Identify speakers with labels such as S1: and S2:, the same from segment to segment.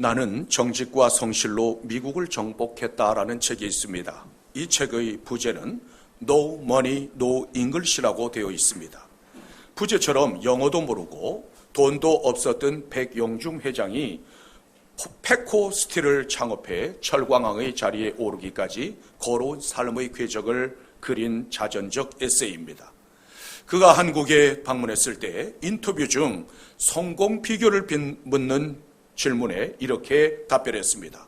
S1: 나는 정직과 성실로 미국을 정복했다라는 책이 있습니다. 이 책의 부제는 No Money, No English라고 되어 있습니다. 부제처럼 영어도 모르고 돈도 없었던 백영중 회장이 페코 스틸을 창업해 철광왕의 자리에 오르기까지 걸어온 삶의 궤적을 그린 자전적 에세이입니다. 그가 한국에 방문했을 때 인터뷰 중 성공 비결을 묻는 질문에 이렇게 답변했습니다.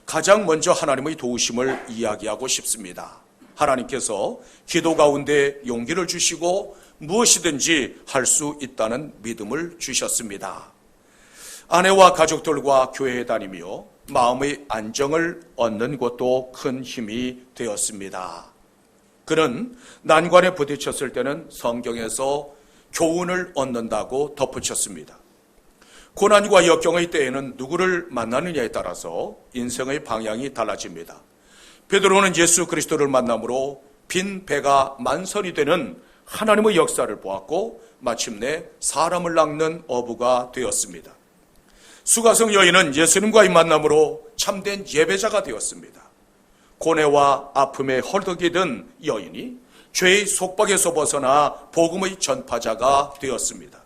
S1: 가장 먼저 하나님의 도우심을 이야기하고 싶습니다. 하나님께서 기도 가운데 용기를 주시고 무엇이든지 할 수 있다는 믿음을 주셨습니다. 아내와 가족들과 교회에 다니며 마음의 안정을 얻는 것도 큰 힘이 되었습니다. 그는 난관에 부딪혔을 때는 성경에서 교훈을 얻는다고 덧붙였습니다. 고난과 역경의 때에는 누구를 만나느냐에 따라서 인생의 방향이 달라집니다. 베드로는 예수 그리스도를 만남으로 빈 배가 만선이 되는 하나님의 역사를 보았고 마침내 사람을 낚는 어부가 되었습니다. 수가성 여인은 예수님과의 만남으로 참된 예배자가 되었습니다. 고뇌와 아픔에 헐떡이던 여인이 죄의 속박에서 벗어나 복음의 전파자가 되었습니다.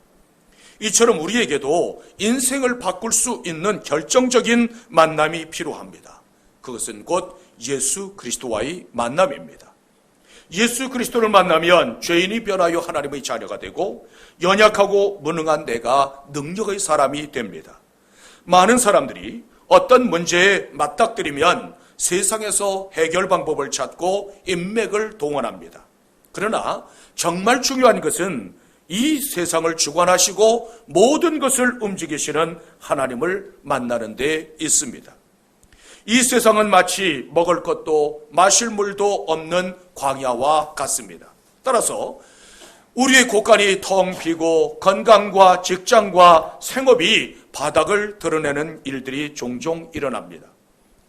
S1: 이처럼 우리에게도 인생을 바꿀 수 있는 결정적인 만남이 필요합니다. 그것은 곧 예수 그리스도와의 만남입니다. 예수 그리스도를 만나면 죄인이 변하여 하나님의 자녀가 되고 연약하고 무능한 내가 능력의 사람이 됩니다. 많은 사람들이 어떤 문제에 맞닥뜨리면 세상에서 해결 방법을 찾고 인맥을 동원합니다. 그러나 정말 중요한 것은 이 세상을 주관하시고 모든 것을 움직이시는 하나님을 만나는 데 있습니다. 이 세상은 마치 먹을 것도 마실 물도 없는 광야와 같습니다. 따라서 우리의 곳간이 텅 비고 건강과 직장과 생업이 바닥을 드러내는 일들이 종종 일어납니다.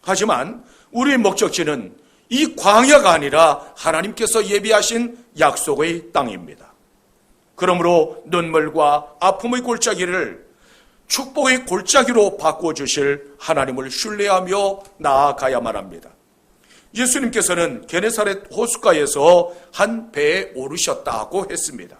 S1: 하지만 우리의 목적지는 이 광야가 아니라 하나님께서 예비하신 약속의 땅입니다. 그러므로 눈물과 아픔의 골짜기를 축복의 골짜기로 바꿔주실 하나님을 신뢰하며 나아가야만 합니다. 예수님께서는 게네사렛 호숫가에서 한 배에 오르셨다고 했습니다.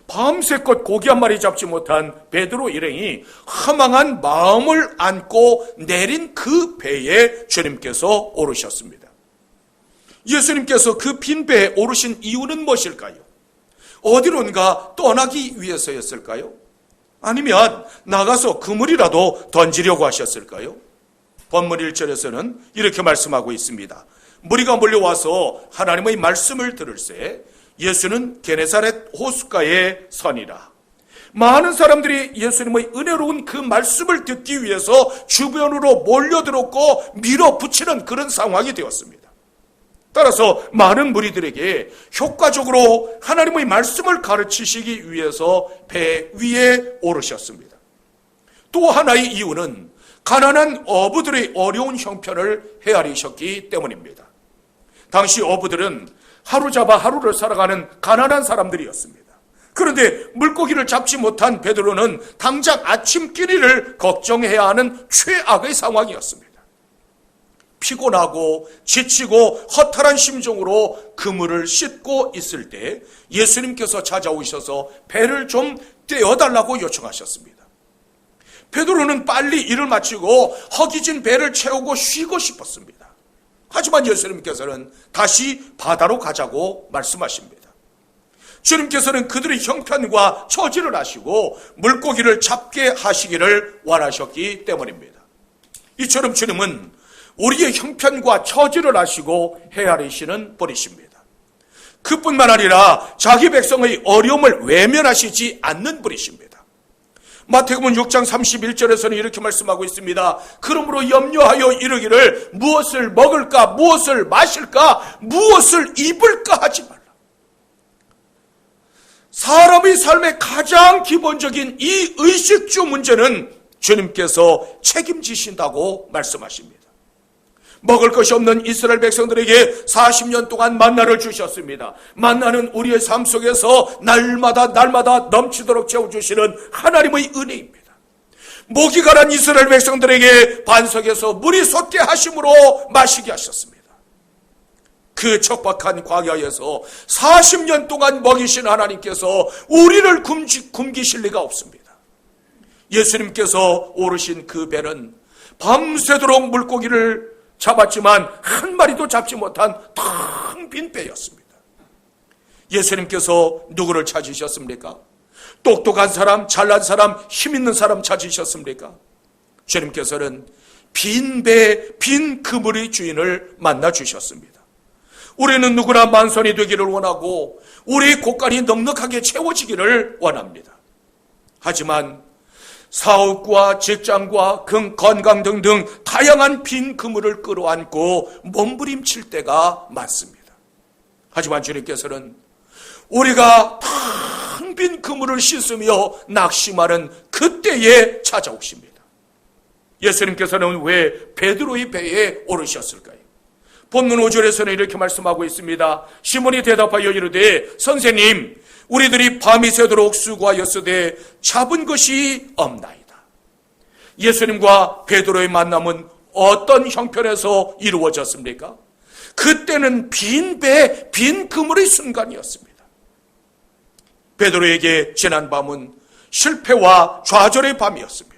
S1: 밤새껏 고기 한 마리 잡지 못한 베드로 일행이 허망한 마음을 안고 내린 그 배에 주님께서 오르셨습니다. 예수님께서 그 빈 배에 오르신 이유는 무엇일까요? 어디론가 떠나기 위해서였을까요? 아니면 나가서 그물이라도 던지려고 하셨을까요? 본문 1절에서는 이렇게 말씀하고 있습니다. 무리가 몰려와서 하나님의 말씀을 들을새 예수는 게네사렛 호숫가에 서니라. 많은 사람들이 예수님의 은혜로운 그 말씀을 듣기 위해서 주변으로 몰려들었고 밀어붙이는 그런 상황이 되었습니다. 따라서 많은 무리들에게 효과적으로 하나님의 말씀을 가르치시기 위해서 배 위에 오르셨습니다. 또 하나의 이유는 가난한 어부들의 어려운 형편을 헤아리셨기 때문입니다. 당시 어부들은 하루 잡아 하루를 살아가는 가난한 사람들이었습니다. 그런데 물고기를 잡지 못한 베드로는 당장 아침끼리를 걱정해야 하는 최악의 상황이었습니다. 피곤하고 지치고 허탈한 심정으로 그물을 씻고 있을 때 예수님께서 찾아오셔서 배를 좀 떼어달라고 요청하셨습니다. 베드로는 빨리 일을 마치고 허기진 배를 채우고 쉬고 싶었습니다. 하지만 예수님께서는 다시 바다로 가자고 말씀하십니다. 주님께서는 그들의 형편과 처지를 아시고 물고기를 잡게 하시기를 원하셨기 때문입니다. 이처럼 주님은 우리의 형편과 처지를 아시고 헤아리시는 분이십니다. 그뿐만 아니라 자기 백성의 어려움을 외면하시지 않는 분이십니다. 마태복음 6장 31절에서는 이렇게 말씀하고 있습니다. 그러므로 염려하여 이르기를 무엇을 먹을까, 무엇을 마실까, 무엇을 입을까 하지 말라. 사람의 삶의 가장 기본적인 이 의식주 문제는 주님께서 책임지신다고 말씀하십니다. 먹을 것이 없는 이스라엘 백성들에게 40년 동안 만나를 주셨습니다. 만나는 우리의 삶 속에서 날마다 넘치도록 채워주시는 하나님의 은혜입니다. 목이 가란 이스라엘 백성들에게 반석에서 물이 솟게 하심으로 마시게 하셨습니다. 그 척박한 광야에서 40년 동안 먹이신 하나님께서 우리를 굶기실 리가 없습니다. 예수님께서 오르신 그 배는 밤새도록 물고기를 잡았지만 한 마리도 잡지 못한 텅 빈 배였습니다. 예수님께서 누구를 찾으셨습니까? 똑똑한 사람, 잘난 사람, 힘 있는 사람 찾으셨습니까? 주님께서는 빈 배, 빈 그물의 주인을 만나 주셨습니다. 우리는 누구나 만선이 되기를 원하고 우리 곳간이 넉넉하게 채워지기를 원합니다. 하지만 사업과 직장과 건강 등등 다양한 빈 그물을 끌어안고 몸부림칠 때가 많습니다. 하지만 주님께서는 우리가 텅 빈 그물을 씻으며 낙심하는 그때에 찾아오십니다. 예수님께서는 왜 베드로의 배에 오르셨을까요? 본문 5절에서는 이렇게 말씀하고 있습니다. 시몬이 대답하여 이르되 선생님, 우리들이 밤이 새도록 수고하였으되 잡은 것이 없나이다. 예수님과 베드로의 만남은 어떤 형편에서 이루어졌습니까? 그때는 빈 배, 빈 그물의 순간이었습니다. 베드로에게 지난 밤은 실패와 좌절의 밤이었습니다.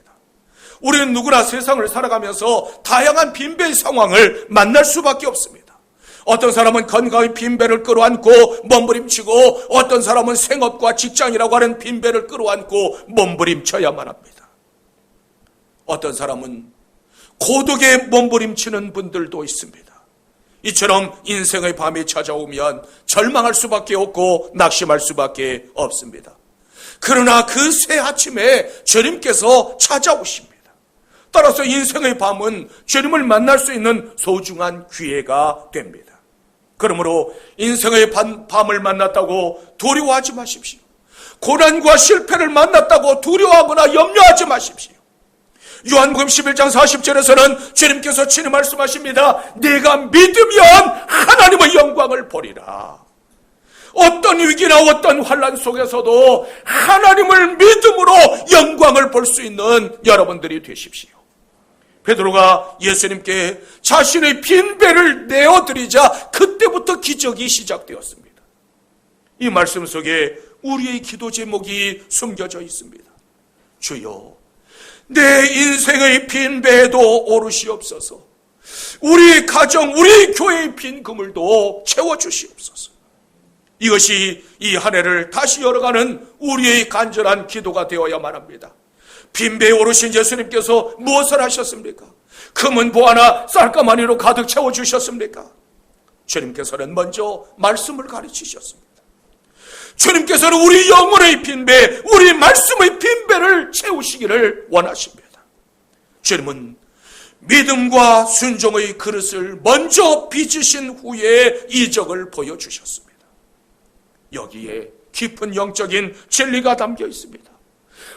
S1: 우리는 누구나 세상을 살아가면서 다양한 빈배의 상황을 만날 수밖에 없습니다. 어떤 사람은 건강의 빈배를 끌어안고 몸부림치고 어떤 사람은 생업과 직장이라고 하는 빈배를 끌어안고 몸부림쳐야만 합니다. 어떤 사람은 고독에 몸부림치는 분들도 있습니다. 이처럼 인생의 밤이 찾아오면 절망할 수밖에 없고 낙심할 수밖에 없습니다. 그러나 그 새 아침에 주님께서 찾아오십니다. 따라서 인생의 밤은 주님을 만날 수 있는 소중한 기회가 됩니다. 그러므로 인생의 밤을 만났다고 두려워하지 마십시오. 고난과 실패를 만났다고 두려워하거나 염려하지 마십시오. 요한복음 11장 40절에서는 주님께서 친히 말씀하십니다. 내가 믿으면 하나님의 영광을 보리라. 어떤 위기나 어떤 환난 속에서도 하나님을 믿음으로 영광을 볼 수 있는 여러분들이 되십시오. 베드로가 예수님께 자신의 빈 배를 내어드리자 그때부터 기적이 시작되었습니다. 이 말씀 속에 우리의 기도 제목이 숨겨져 있습니다. 주여, 내 인생의 빈 배에도 오르시옵소서. 우리 가정, 우리 교회의 빈 그물도 채워주시옵소서. 이것이 이 한 해를 다시 열어가는 우리의 간절한 기도가 되어야만 합니다. 빈 배에 오르신 예수님께서 무엇을 하셨습니까? 금은 보화나 쌀가마니로 가득 채워주셨습니까? 주님께서는 먼저 말씀을 가르치셨습니다. 주님께서는 우리 영혼의 빈배, 우리 말씀의 빈배를 채우시기를 원하십니다. 주님은 믿음과 순종의 그릇을 먼저 빚으신 후에 이적을 보여주셨습니다. 여기에 깊은 영적인 진리가 담겨 있습니다.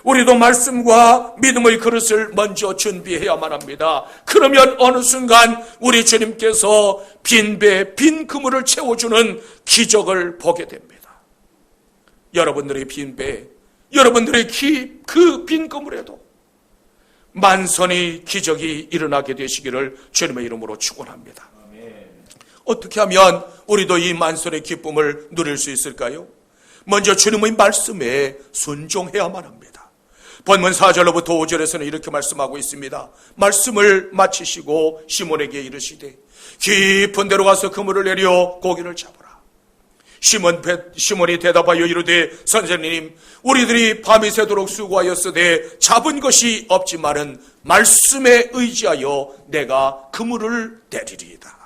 S1: 우리도 말씀과 믿음의 그릇을 먼저 준비해야만 합니다. 그러면 어느 순간 우리 주님께서 빈배, 빈 그물을 채워주는 기적을 보게 됩니다. 여러분들의 빈배, 여러분들의 그 빈 그물에도 만선의 기적이 일어나게 되시기를 주님의 이름으로 축원합니다. 어떻게 하면 우리도 이 만선의 기쁨을 누릴 수 있을까요? 먼저 주님의 말씀에 순종해야만 합니다. 본문 4절로부터 5절에서는 이렇게 말씀하고 있습니다. 말씀을 마치시고 시몬에게 이르시되 깊은 데로 가서 그물을 내려 고기를 잡으라. 시몬이 대답하여 이르되 선생님, 우리들이 밤이 새도록 수고하였으되 잡은 것이 없지만은 말씀에 의지하여 내가 그물을 내리리이다.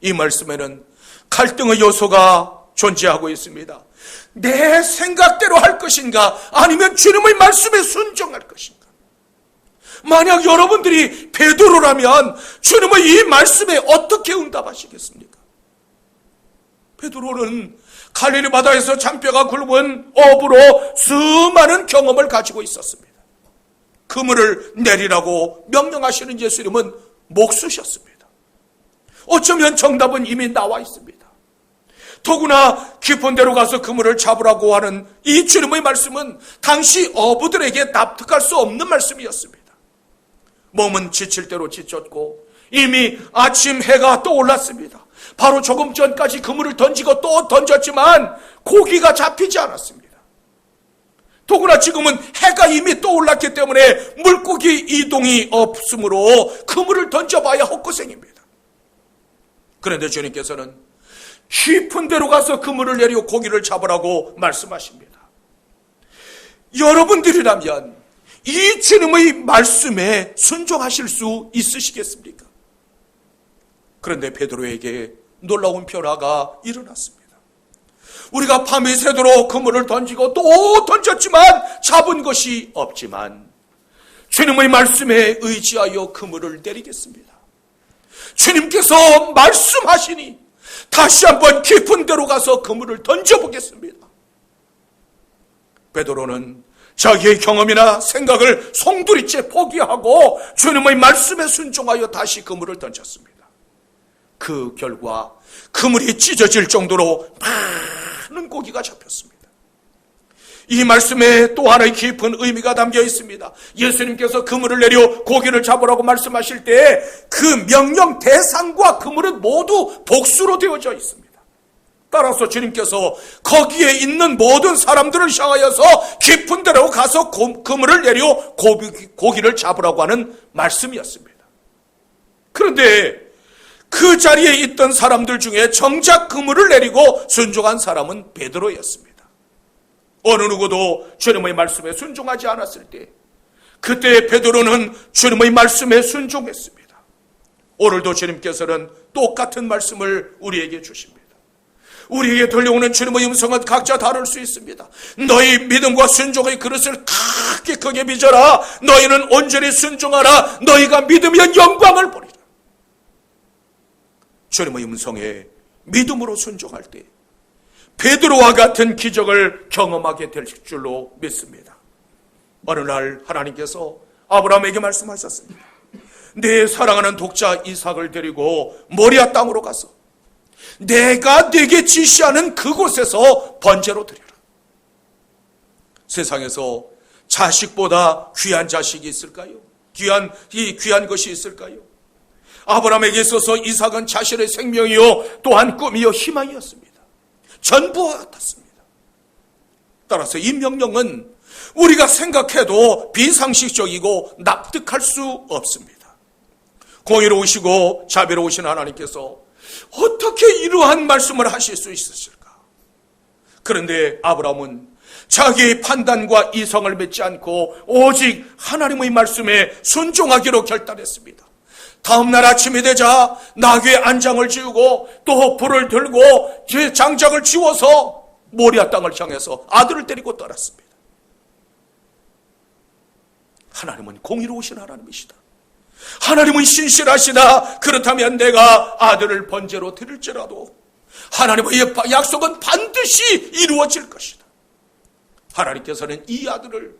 S1: 이 말씀에는 갈등의 요소가 존재하고 있습니다. 내 생각대로 할 것인가, 아니면 주님의 말씀에 순종할 것인가. 만약 여러분들이 베드로라면 주님의 이 말씀에 어떻게 응답하시겠습니까? 베드로는 갈릴리 바다에서 잔뼈가 굵은 어부로 수많은 경험을 가지고 있었습니다. 그물을 내리라고 명령하시는 예수님은 목 쓰셨습니다. 어쩌면 정답은 이미 나와 있습니다. 더구나 깊은 데로 가서 그물을 잡으라고 하는 이 주님의 말씀은 당시 어부들에게 납득할 수 없는 말씀이었습니다. 몸은 지칠 대로 지쳤고 이미 아침 해가 떠올랐습니다. 바로 조금 전까지 그물을 던지고 또 던졌지만 고기가 잡히지 않았습니다. 더구나 지금은 해가 이미 떠올랐기 때문에 물고기 이동이 없으므로 그물을 던져봐야 헛고생입니다. 그런데 주님께서는 깊은 데로 가서 그물을 내려 고기를 잡으라고 말씀하십니다. 여러분들이라면 이 주님의 말씀에 순종하실 수 있으시겠습니까? 그런데 베드로에게 놀라운 변화가 일어났습니다. 우리가 밤이 새도록 그물을 던지고 또 던졌지만 잡은 것이 없지만 주님의 말씀에 의지하여 그물을 내리겠습니다. 주님께서 말씀하시니 다시 한번 깊은 데로 가서 그물을 던져보겠습니다. 베드로는 자기의 경험이나 생각을 송두리째 포기하고 주님의 말씀에 순종하여 다시 그물을 던졌습니다. 그 결과 그물이 찢어질 정도로 많은 고기가 잡혔습니다. 이 말씀에 또 하나의 깊은 의미가 담겨 있습니다. 예수님께서 그물을 내려 고기를 잡으라고 말씀하실 때 그 명령 대상과 그물은 모두 복수로 되어져 있습니다. 따라서 주님께서 거기에 있는 모든 사람들을 향하여서 깊은 데로 가서 그물을 내려 고기를 잡으라고 하는 말씀이었습니다. 그런데 그 자리에 있던 사람들 중에 정작 그물을 내리고 순종한 사람은 베드로였습니다. 어느 누구도 주님의 말씀에 순종하지 않았을 때 그때 베드로는 주님의 말씀에 순종했습니다. 오늘도 주님께서는 똑같은 말씀을 우리에게 주십니다. 우리에게 들려오는 주님의 음성은 각자 다를 수 있습니다. 너희 믿음과 순종의 그릇을 크게 빚어라. 너희는 온전히 순종하라. 너희가 믿으면 영광을 보리라. 주님의 음성에 믿음으로 순종할 때 베드로와 같은 기적을 경험하게 될 줄로 믿습니다. 어느 날 하나님께서 아브라함에게 말씀하셨습니다. 내 사랑하는 독자 이삭을 데리고 모리아 땅으로 가서 내가 네게 지시하는 그곳에서 번제로 드려라. 세상에서 자식보다 귀한 자식이 있을까요? 귀한 것이 있을까요? 아브라함에게 있어서 이삭은 자신의 생명이요 또한 꿈이요 희망이었습니다. 전부와 같았습니다. 따라서 이 명령은 우리가 생각해도 비상식적이고 납득할 수 없습니다. 공의로우시고 자비로우신 하나님께서 어떻게 이러한 말씀을 하실 수 있으실까? 그런데 아브라함은 자기의 판단과 이성을 믿지 않고 오직 하나님의 말씀에 순종하기로 결단했습니다. 다음날 아침이 되자 나귀의 안장을 지우고 또 불을 들고 제 장작을 지워서 모리아 땅을 향해서 아들을 데리고 떠났습니다. 하나님은 공의로우신 하나님이시다. 하나님은 신실하시다. 그렇다면 내가 아들을 번제로 드릴지라도 하나님의 약속은 반드시 이루어질 것이다. 하나님께서는 이 아들을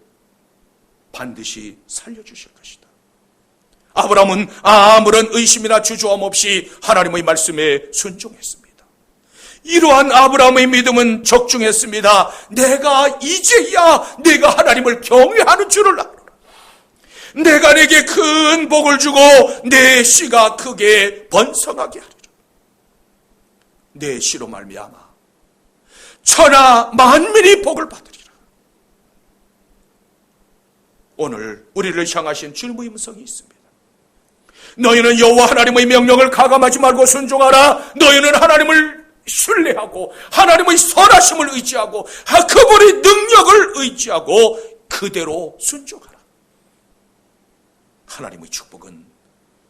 S1: 반드시 살려주실 것이다. 아브라함은 아무런 의심이나 주저함 없이 하나님의 말씀에 순종했습니다. 이러한 아브라함의 믿음은 적중했습니다. 내가 이제야 내가 하나님을 경외하는 줄을 알아. 내가 내게 큰 복을 주고 내 씨가 크게 번성하게 하리라. 내 씨로 말미암아 천하 만민이 복을 받으리라. 오늘 우리를 향하신 주님의 음성이 있습니다. 너희는 여호와 하나님의 명령을 가감하지 말고 순종하라. 너희는 하나님을 신뢰하고 하나님의 선하심을 의지하고 그분의 능력을 의지하고 그대로 순종하라. 하나님의 축복은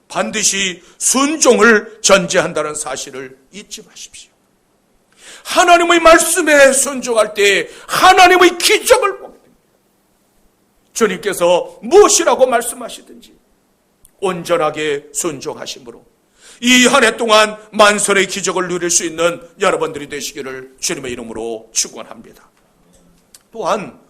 S1: 반드시 순종을 전제한다는 사실을 잊지 마십시오. 하나님의 말씀에 순종할 때 하나님의 기적을 보게 됩니다. 주님께서 무엇이라고 말씀하시든지 온전하게 순종하심으로 이 한 해 동안 만선의 기적을 누릴 수 있는 여러분들이 되시기를 주님의 이름으로 축원합니다. 또한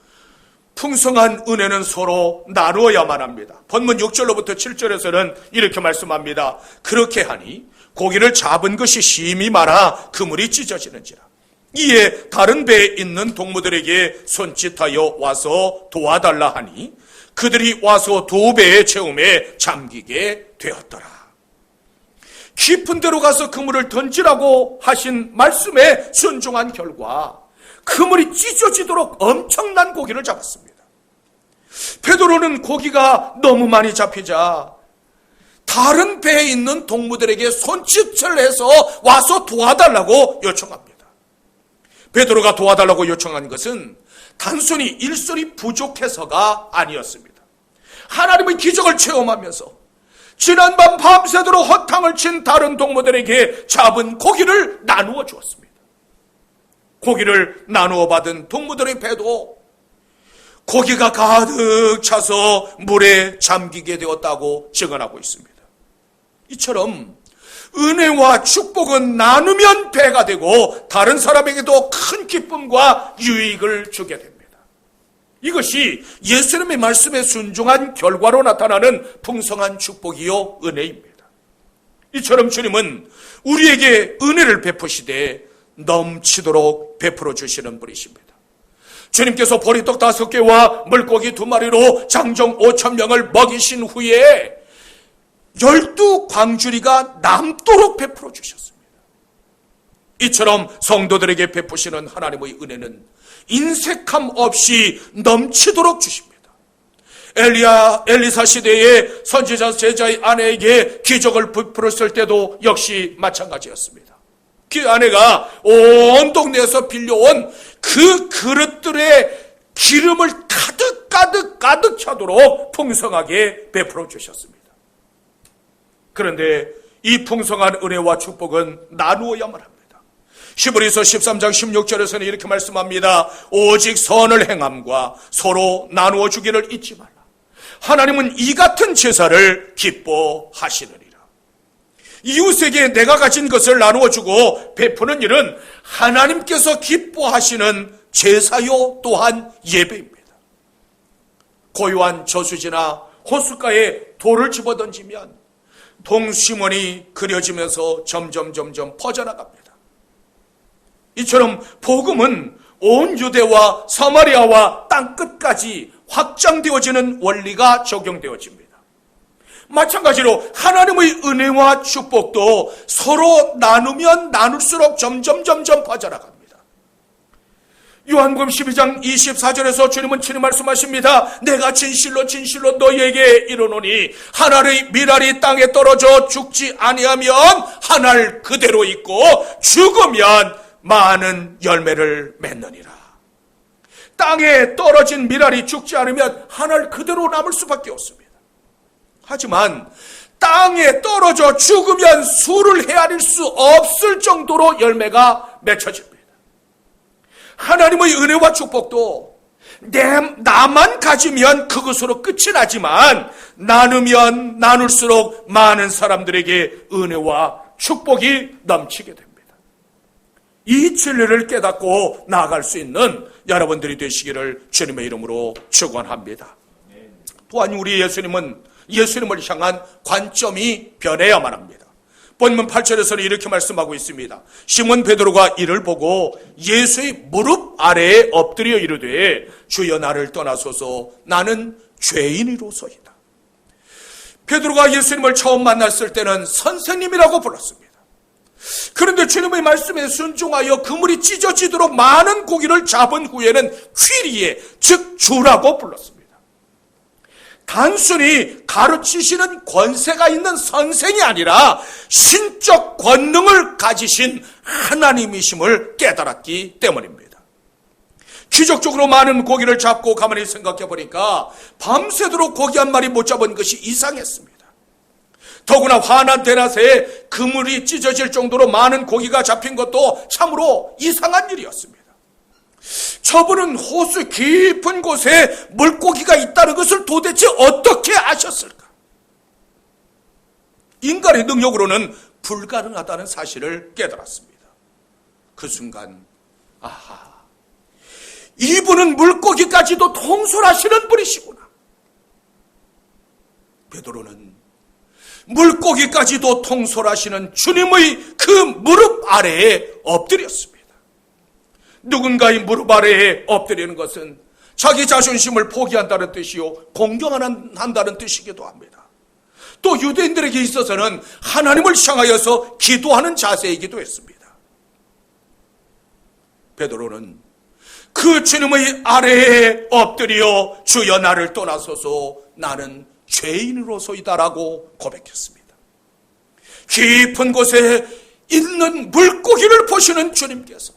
S1: 풍성한 은혜는 서로 나누어야만 합니다. 본문 6절로부터 7절에서는 이렇게 말씀합니다. 그렇게 하니 고기를 잡은 것이 심히 많아 그물이 찢어지는지라. 이에 다른 배에 있는 동무들에게 손짓하여 와서 도와달라 하니 그들이 와서 두 배의 체험에 잠기게 되었더라. 깊은 데로 가서 그물을 던지라고 하신 말씀에 순종한 결과 그물이 찢어지도록 엄청난 고기를 잡았습니다. 베드로는 고기가 너무 많이 잡히자 다른 배에 있는 동무들에게 손짓을 해서 와서 도와달라고 요청합니다. 베드로가 도와달라고 요청한 것은 단순히 일손이 부족해서가 아니었습니다. 하나님의 기적을 체험하면서 지난밤 밤새도록 허탕을 친 다른 동무들에게 잡은 고기를 나누어 주었습니다. 고기를 나누어 받은 동무들의 배도 고기가 가득 차서 물에 잠기게 되었다고 증언하고 있습니다. 이처럼 은혜와 축복은 나누면 배가 되고 다른 사람에게도 큰 기쁨과 유익을 주게 됩니다. 이것이 예수님의 말씀에 순종한 결과로 나타나는 풍성한 축복이요 은혜입니다. 이처럼 주님은 우리에게 은혜를 베푸시되 넘치도록 베풀어 주시는 분이십니다. 주님께서 보리떡 5개와 물고기 2마리로 장정 5,000명을 먹이신 후에 12광주리가 남도록 베풀어 주셨습니다. 이처럼 성도들에게 베푸시는 하나님의 은혜는 인색함 없이 넘치도록 주십니다. 엘리사 시대에 선지자 제자의 아내에게 기적을 베풀었을 때도 역시 마찬가지였습니다. 그 아내가 온 동네에서 빌려온 그 그릇들의 기름을 가득 차도록 풍성하게 베풀어 주셨습니다. 그런데 이 풍성한 은혜와 축복은 나누어야만 합니다. 히브리서 13장 16절에서는 이렇게 말씀합니다. 오직 선을 행함과 서로 나누어 주기를 잊지 말라. 하나님은 이 같은 제사를 기뻐하시느니라. 이웃에게 내가 가진 것을 나누어 주고 베푸는 일은 하나님께서 기뻐하시는 제사요 또한 예배입니다. 고요한 저수지나 호숫가에 돌을 집어던지면 동심원이 그려지면서 점점 퍼져나갑니다. 이처럼 복음은 온 유대와 사마리아와 땅끝까지 확장되어지는 원리가 적용되어집니다. 마찬가지로 하나님의 은혜와 축복도 서로 나누면 나눌수록 점점 퍼져나갑니다. 요한복음 12장 24절에서 주님은 친히 말씀하십니다. 내가 진실로 너희에게 이르노니 한 알의 밀알이 땅에 떨어져 죽지 아니하면 한 알 그대로 있고 죽으면 많은 열매를 맺느니라. 땅에 떨어진 밀알이 죽지 않으면 한 알 그대로 남을 수밖에 없습니다. 하지만 땅에 떨어져 죽으면 수를 헤아릴 수 없을 정도로 열매가 맺혀집니다. 하나님의 은혜와 축복도 나만 가지면 그것으로 끝이 나지만 나누면 나눌수록 많은 사람들에게 은혜와 축복이 넘치게 됩니다. 이 진리를 깨닫고 나아갈 수 있는 여러분들이 되시기를 주님의 이름으로 축원합니다. 또한 우리 예수님을 향한 관점이 변해야만 합니다. 본문 8절에서는 이렇게 말씀하고 있습니다. 시몬 베드로가 이를 보고 예수의 무릎 아래에 엎드려 이르되 주여 나를 떠나소서 나는 죄인이로소이다. 베드로가 예수님을 처음 만났을 때는 선생님이라고 불렀습니다. 그런데 주님의 말씀에 순종하여 그물이 찢어지도록 많은 고기를 잡은 후에는 퀴리에 즉 주라고 불렀습니다. 단순히 가르치시는 권세가 있는 선생이 아니라 신적 권능을 가지신 하나님이심을 깨달았기 때문입니다. 기적적으로 많은 고기를 잡고 가만히 생각해 보니까 밤새도록 고기 한 마리 못 잡은 것이 이상했습니다. 더구나 환한 대낮에 그물이 찢어질 정도로 많은 고기가 잡힌 것도 참으로 이상한 일이었습니다. 저분은 호수 깊은 곳에 물고기가 있다는 것을 도대체 어떻게 아셨을까? 인간의 능력으로는 불가능하다는 사실을 깨달았습니다. 그 순간 아하, 이분은 물고기까지도 통솔하시는 분이시구나. 베드로는 물고기까지도 통솔하시는 주님의 그 무릎 아래에 엎드렸습니다. 누군가의 무릎 아래에 엎드리는 것은 자기 자존심을 포기한다는 뜻이요, 공경한다는 뜻이기도 합니다. 또 유대인들에게 있어서는 하나님을 향하여서 기도하는 자세이기도 했습니다. 베드로는 그 주님의 아래에 엎드려 주여 나를 떠나소서 나는 죄인으로소이다라고 고백했습니다. 깊은 곳에 있는 물고기를 보시는 주님께서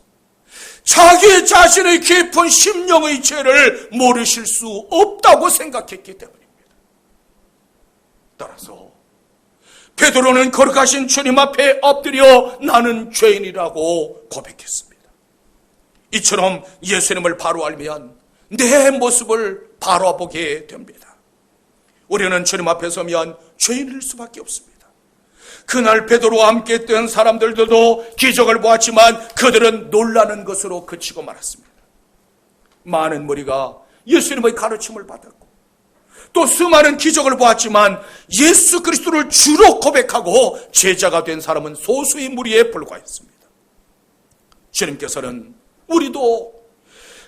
S1: 자기 자신의 깊은 심령의 죄를 모르실 수 없다고 생각했기 때문입니다. 따라서 베드로는 거룩하신 주님 앞에 엎드려 나는 죄인이라고 고백했습니다. 이처럼 예수님을 바로 알면 내 모습을 바라보게 됩니다. 우리는 주님 앞에 서면 죄인일 수밖에 없습니다. 그날 베드로와 함께 했던 사람들도 기적을 보았지만 그들은 놀라는 것으로 그치고 말았습니다. 많은 무리가 예수님의 가르침을 받았고 또 수많은 기적을 보았지만 예수 그리스도를 주로 고백하고 제자가 된 사람은 소수의 무리에 불과했습니다. 주님께서는 우리도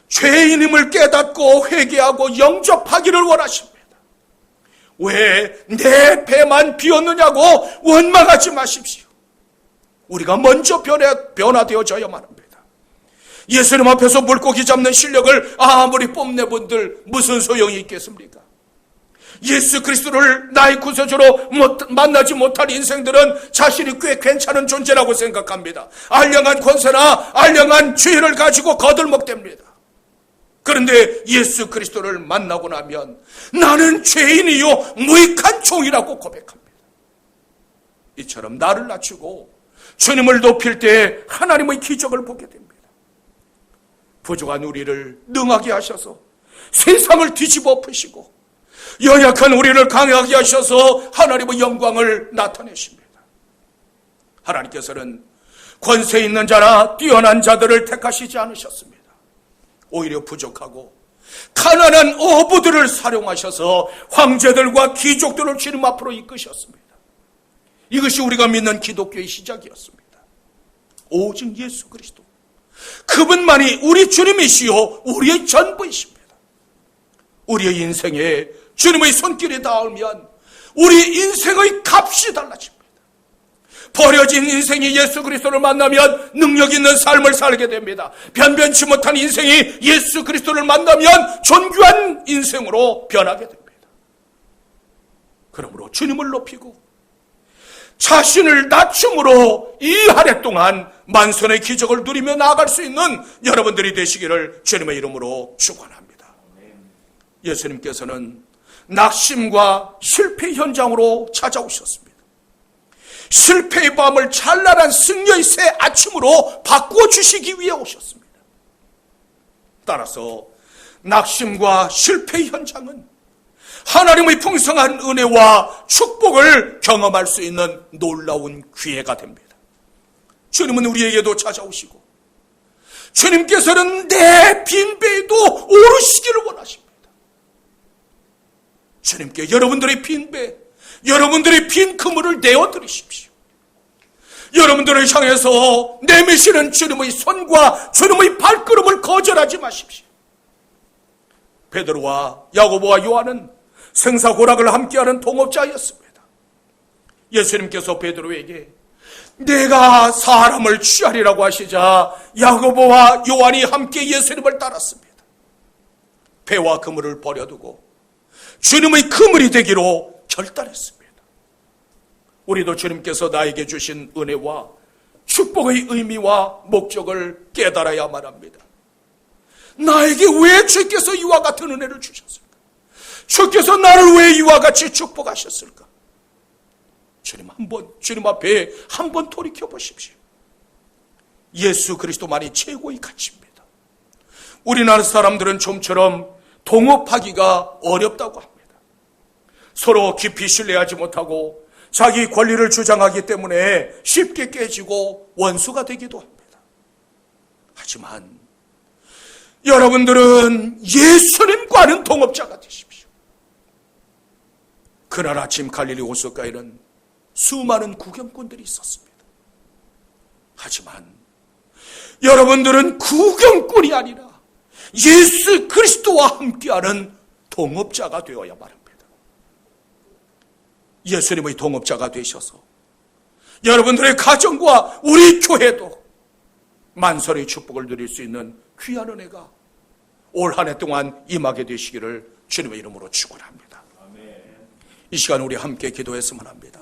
S1: 죄인임을 깨닫고 회개하고 영접하기를 원하십니다. 왜 내 배만 비었느냐고 원망하지 마십시오. 우리가 먼저 변화되어져야만 합니다. 예수님 앞에서 물고기 잡는 실력을 아무리 뽐내본들 무슨 소용이 있겠습니까? 예수 그리스도를 나의 구세주로 만나지 못한 인생들은 자신이 꽤 괜찮은 존재라고 생각합니다. 알량한 권세나 알량한 지혜를 가지고 거들먹댑니다. 그런데 예수 그리스도를 만나고 나면 나는 죄인이요 무익한 종이라고 고백합니다. 이처럼 나를 낮추고 주님을 높일 때 하나님의 기적을 보게 됩니다. 부족한 우리를 능하게 하셔서 세상을 뒤집어 엎으시고 연약한 우리를 강하게 하셔서 하나님의 영광을 나타내십니다. 하나님께서는 권세 있는 자나 뛰어난 자들을 택하시지 않으셨습니다. 오히려 부족하고 가난한 어부들을 사용하셔서 황제들과 귀족들을 주님 앞으로 이끄셨습니다. 이것이 우리가 믿는 기독교의 시작이었습니다. 오직 예수 그리스도 그분만이 우리 주님이시요 우리의 전부이십니다. 우리의 인생에 주님의 손길이 닿으면 우리 인생의 값이 달라집니다. 버려진 인생이 예수 그리스도를 만나면 능력 있는 삶을 살게 됩니다. 변변치 못한 인생이 예수 그리스도를 만나면 존귀한 인생으로 변하게 됩니다. 그러므로 주님을 높이고 자신을 낮춤으로 이 한 해 동안 만선의 기적을 누리며 나아갈 수 있는 여러분들이 되시기를 주님의 이름으로 축원합니다. 예수님께서는 낙심과 실패 현장으로 찾아오셨습니다. 실패의 밤을 찬란한 승려의 새 아침으로 바꿔주시기 위해 오셨습니다. 따라서 낙심과 실패의 현장은 하나님의 풍성한 은혜와 축복을 경험할 수 있는 놀라운 기회가 됩니다. 주님은 우리에게도 찾아오시고 주님께서는 내 빈배에도 오르시기를 원하십니다. 주님께 여러분들의 빈배, 여러분들의 빈 그물을 내어드리십시오. 여러분들을 향해서 내미시는 주님의 손과 주님의 발걸음을 거절하지 마십시오. 베드로와 야고보와 요한은 생사고락을 함께하는 동업자였습니다. 예수님께서 베드로에게 내가 사람을 취하리라고 하시자 야고보와 요한이 함께 예수님을 따랐습니다. 배와 그물을 버려두고 주님의 그물이 되기로 결단했습니다. 우리도 주님께서 나에게 주신 은혜와 축복의 의미와 목적을 깨달아야만 합니다. 나에게 왜 주께서 이와 같은 은혜를 주셨을까? 주께서 나를 왜 이와 같이 축복하셨을까? 주님 앞에 한번 돌이켜 보십시오. 예수 그리스도만이 최고의 가치입니다. 우리나라 사람들은 좀처럼 동업하기가 어렵다고 합니다. 서로 깊이 신뢰하지 못하고 자기 권리를 주장하기 때문에 쉽게 깨지고 원수가 되기도 합니다. 하지만 여러분들은 예수님과는 동업자가 되십시오. 그날 아침 갈릴리 호숫가에는 수많은 구경꾼들이 있었습니다. 하지만 여러분들은 구경꾼이 아니라 예수 그리스도와 함께하는 동업자가 되어야만 합니다. 예수님의 동업자가 되셔서 여러분들의 가정과 우리 교회도 만선의 축복을 누릴 수 있는 귀한 은혜가 올 한 해 동안 임하게 되시기를 주님의 이름으로 축원합니다. 이 시간 우리 함께 기도했으면 합니다.